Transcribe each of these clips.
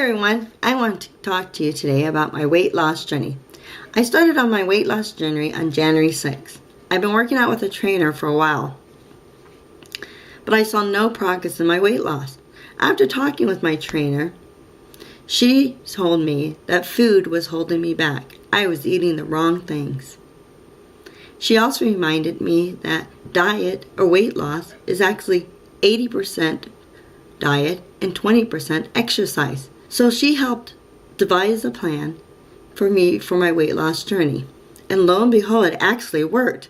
everyone, I want to talk to you today about my weight loss journey. I started on my weight loss journey on January 6th. I've been working out with a trainer for a while, but I saw no progress in my weight loss. After talking with my trainer, she told me that food was holding me back. I was eating the wrong things. She also reminded me that diet or weight loss is actually 80% diet and 20% exercise. So she helped devise a plan for me for my weight loss journey. And lo and behold, it actually worked.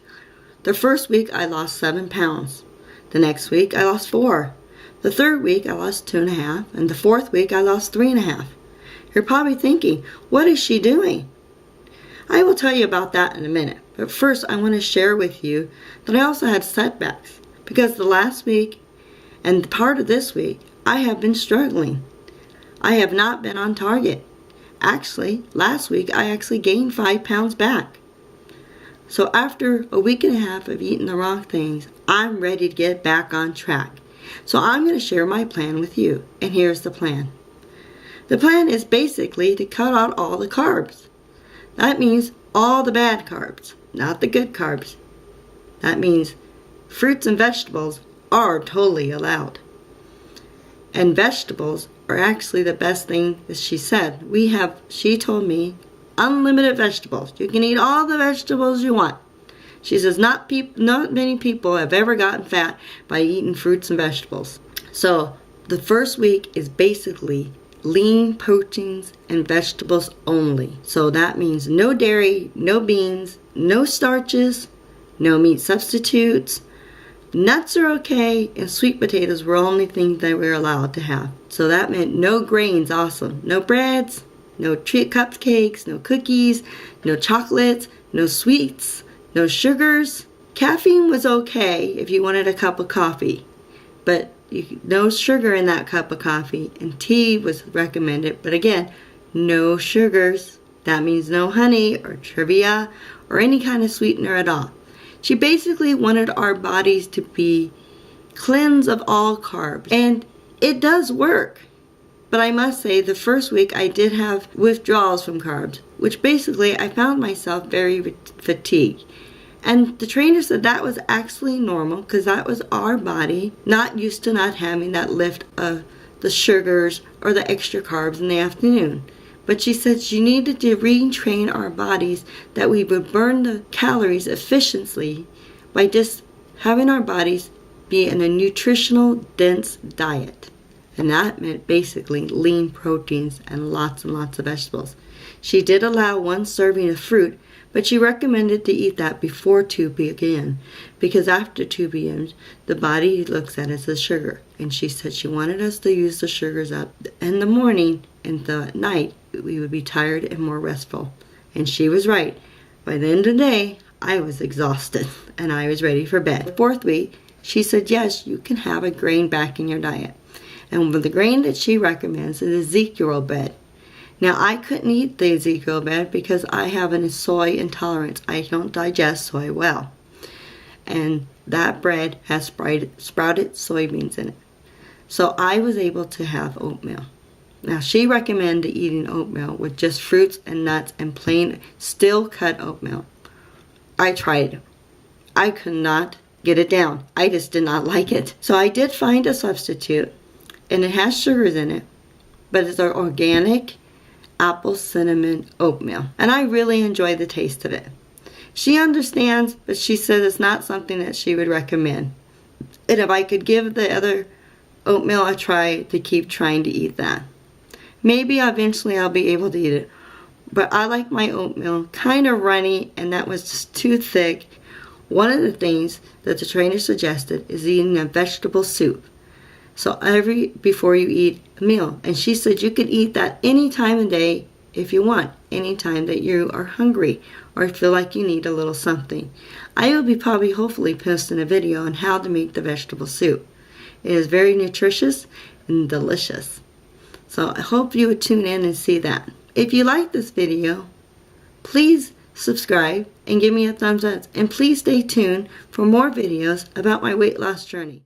The first week I lost 7 pounds. The next week I lost 4. The third week I lost 2.5. And the fourth week I lost 3.5. You're probably thinking, what is she doing? I will tell you about that in a minute. But first I want to share with you that I also had setbacks. Because the last week and part of this week I have been struggling. I have not been on target. Actually, last week I actually gained 5 pounds back. So after a week and a half of eating the wrong things, I'm ready to get back on track. So I'm going to share my plan with you. And here's the plan. The plan is basically to cut out all the carbs. That means all the bad carbs, not the good carbs. That means fruits and vegetables are totally allowed. And vegetables are actually the best thing, as she said. She told me, unlimited vegetables. You can eat all the vegetables you want. She says not many people have ever gotten fat by eating fruits and vegetables. So the first week is basically lean proteins and vegetables only. So that means no dairy, no beans, no starches, no meat substitutes. Nuts are okay, and sweet potatoes were the only thing that we were allowed to have. So that meant no grains also. No breads, no cupcakes, no cookies, no chocolates, no sweets, no sugars. Caffeine was okay if you wanted a cup of coffee, but no sugar in that cup of coffee, and tea was recommended, but again, no sugars. That means no honey or stevia or any kind of sweetener at all. She basically wanted our bodies to be cleansed of all carbs, and it does work. But I must say, the first week I did have withdrawals from carbs, which basically I found myself very fatigued. And the trainer said that was actually normal because that was our body not used to not having that lift of the sugars or the extra carbs in the afternoon. But she said she needed to retrain our bodies that we would burn the calories efficiently by just having our bodies be in a nutritional dense diet. And that meant basically lean proteins and lots of vegetables. She did allow 1 serving of fruit, but she recommended to eat that before 2 p.m. because after 2 p.m. the body looks at it as sugar. And she said she wanted us to use the sugars up in the morning, and at night we would be tired and more restful. And she was right. By the end of the day, I was exhausted and I was ready for bed. The 4th week, she said, yes, you can have a grain back in your diet. And the grain that she recommends is Ezekiel bread. Now, I couldn't eat the Ezekiel bread because I have a soy intolerance. I don't digest soy well. And that bread has sprouted soybeans in it. So I was able to have oatmeal. Now, she recommended eating oatmeal with just fruits and nuts and plain still cut oatmeal. I tried it. I could not get it down. I just did not like it. So I did find a substitute, and it has sugars in it, but it's our organic apple cinnamon oatmeal. And I really enjoy the taste of it. She understands, but she says it's not something that she would recommend. And if I could give the other oatmeal a try, to keep trying to eat that. Maybe eventually I'll be able to eat it. But I like my oatmeal kind of runny, and that was just too thick. One of the things that the trainer suggested is eating a vegetable soup. So before you eat a meal. And she said you could eat that any time of day if you want. Any time that you are hungry or feel like you need a little something. I will be hopefully posting a video on how to make the vegetable soup. It is very nutritious and delicious. So I hope you would tune in and see that. If you like this video, please subscribe and give me a thumbs up. And please stay tuned for more videos about my weight loss journey.